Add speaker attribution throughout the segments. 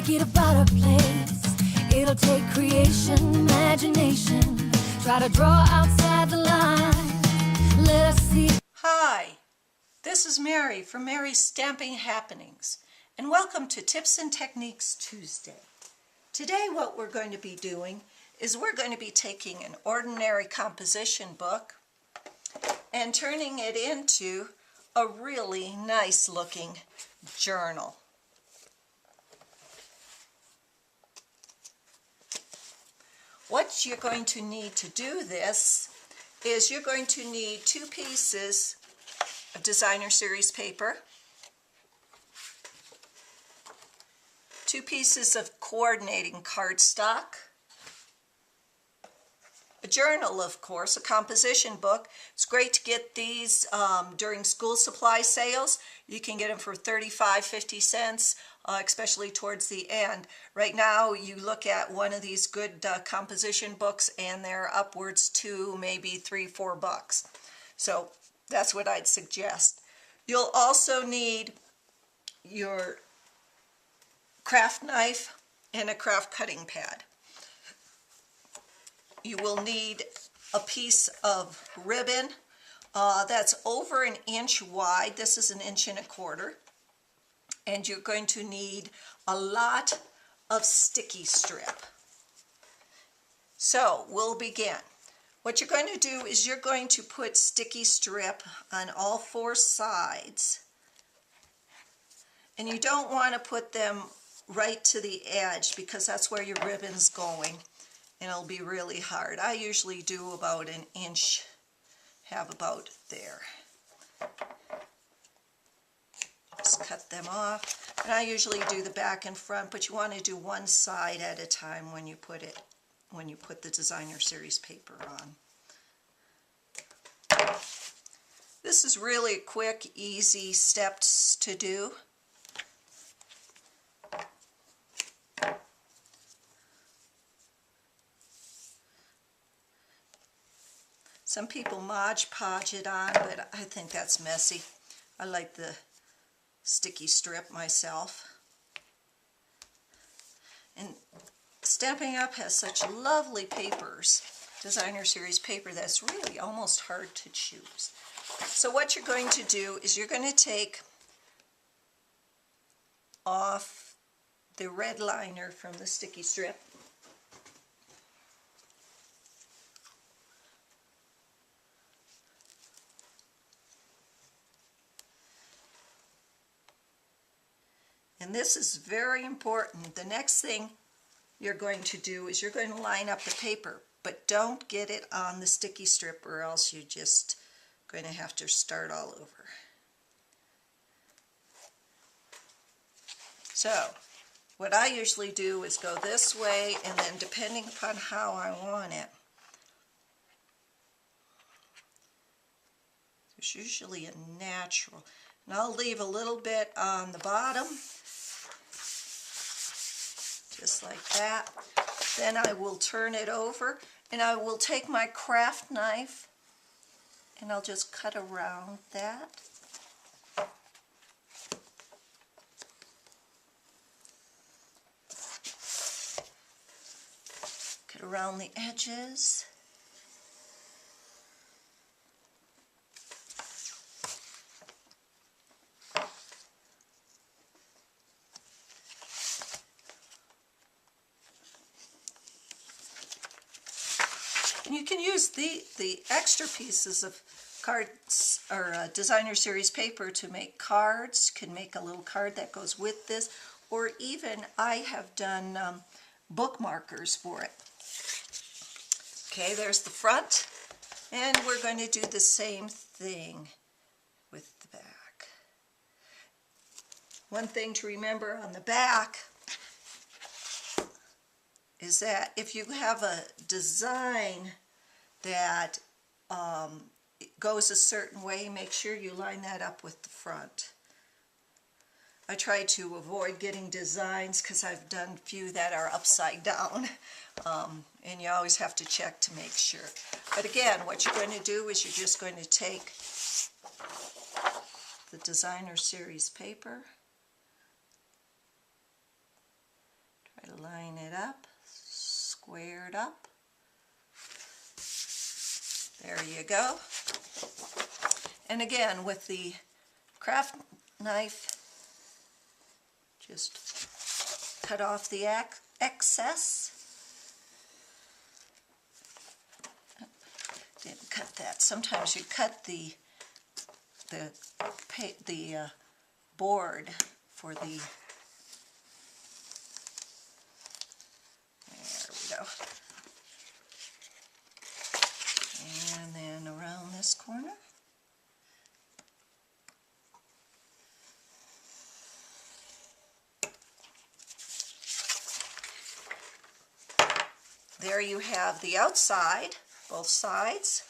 Speaker 1: make it a better place. It'll take creation, imagination. Try to draw outside the line. Let us see.
Speaker 2: Hi, this is Mary from Mary's Stamping Happenings, and welcome to Tips and Techniques Tuesday. Today what we're going to be doing is we're going to be taking an ordinary composition book and turning it into a really nice looking journal. What you're going to need to do this is you're going to need 2 pieces of designer series paper, 2 pieces of coordinating cardstock, a journal, of course, a composition book. It's great to get these during school supply sales. You can get them for 35-50 cents, especially towards the end. Right now, you look at one of these good composition books and they're upwards to maybe $3-4 bucks. So that's what I'd suggest. You'll also need your craft knife and a craft cutting pad. You will need a piece of ribbon that's over 1 inch wide. This is 1 1/4 inches. And you're going to need a lot of sticky strip. So we'll begin. What you're going to do is you're going to put sticky strip on all 4 sides. And you don't want to put them right to the edge because that's where your ribbon's going. And it'll be really hard. I usually do about 1 inch, have about there. Just cut them off. And I usually do the back and front, but you want to do one side at a time when you put the designer series paper on. This is really quick, easy steps to do. Some people Mod Podge it on, but I think that's messy. I like the sticky strip myself. And Stampin' Up has such lovely papers, designer series paper, that's really almost hard to choose. So what you're going to do is you're going to take off the red liner from the sticky strip. And this is very important. The next thing you're going to do is you're going to line up the paper, but don't get it on the sticky strip or else you're just going to have to start all over. So what I usually do is go this way, and then depending upon how I want it, there's usually a natural, and I'll leave a little bit on the bottom, just like that. Then I will turn it over and I will take my craft knife and I'll just cut around that. Cut around the edges. And you can use the extra pieces of cards or designer series paper to make cards. You can make a little card that goes with this, or even I have done bookmarkers for it. Okay, there's the front, and we're going to do the same thing with the back. One thing to remember on the back is that if you have a design that goes a certain way, make sure you line that up with the front. I try to avoid getting designs because I've done a few that are upside down, and you always have to check to make sure. But again, what you're going to do is you're just going to take the designer series paper Try to line it up, square it up. There you go. And again, with the craft knife, just cut off the excess. Didn't cut that. Sometimes you cut the board for the. There we go. And then around this corner. There you have the outside, both sides.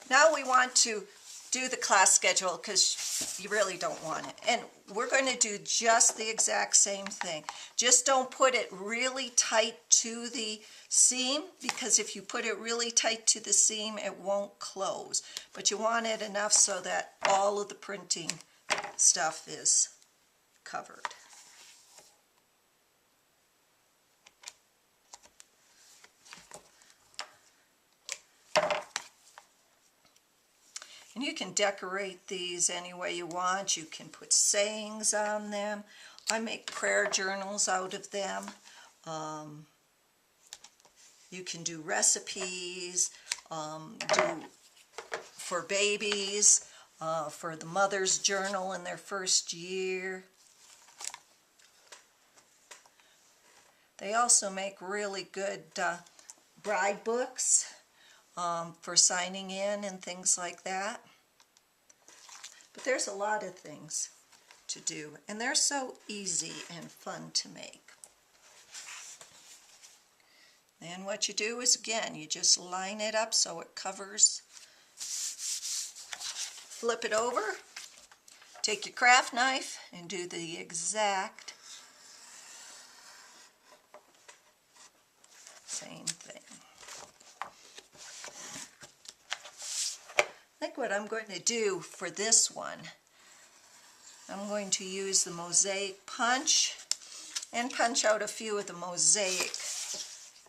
Speaker 2: Now we want to do the class schedule because you really don't want it. And we're going to do just the exact same thing. Just don't put it really tight to the seam, because if you put it really tight to the seam, it won't close. But you want it enough so that all of the printing stuff is covered. And you can decorate these any way you want. You can put sayings on them. I make prayer journals out of them. You can do recipes, do for babies, for the mother's journal in their first year. They also make really good bride books. For signing in and things like that. But there's a lot of things to do, and they're so easy and fun to make. Then what you do is, again, you just line it up so it covers. Flip it over, take your craft knife and do the exact same thing. I think what I'm going to do for this one, I'm going to use the mosaic punch and punch out a few of the mosaic,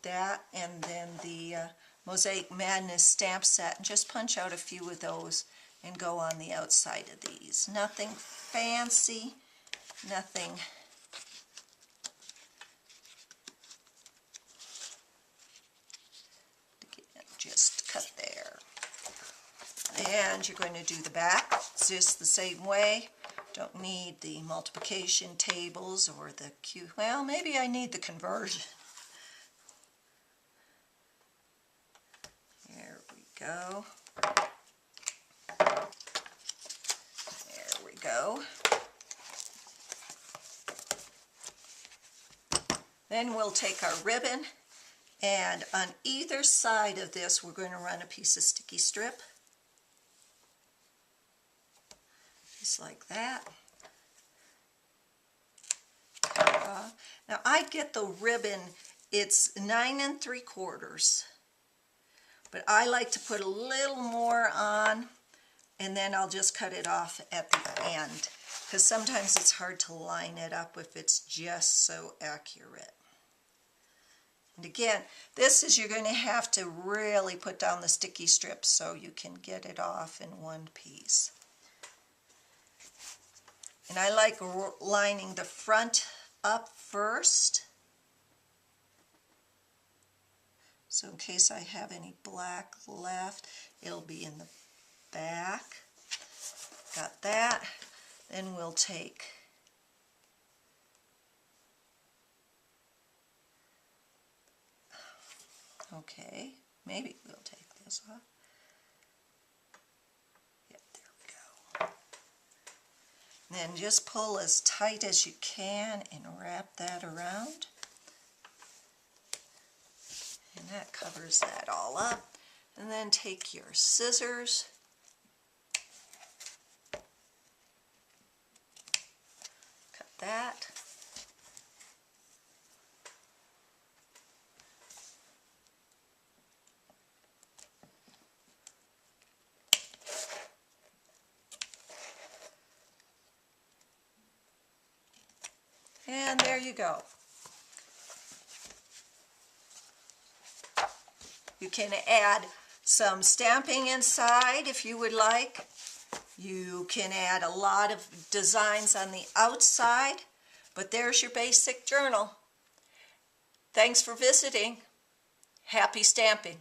Speaker 2: that, and then the Mosaic Madness stamp set, and just punch out a few of those and go on the outside of these. Nothing fancy, nothing. Just cut there. And you're going to do the back just the same way. Don't need the multiplication tables or the well, maybe I need the conversion. There we go. There we go. Then we'll take our ribbon, and on either side of this we're going to run a piece of sticky strip. Just like that. Now I get the ribbon, it's 9 3/4, but I like to put a little more on, and then I'll just cut it off at the end, because sometimes it's hard to line it up if it's just so accurate. And again, this is, you're going to have to really put down the sticky strip so you can get it off in one piece. And I like lining the front up first, so in case I have any black left, it'll be in the back. Got that. Then we'll take maybe we'll take this off. Yep, there we go. Then just pull as tight as you can and wrap that around. And that covers that all up. And then take your scissors, cut that. And there you go. You can add some stamping inside if you would like. You can add a lot of designs on the outside, but there's your basic journal. Thanks for visiting. Happy stamping.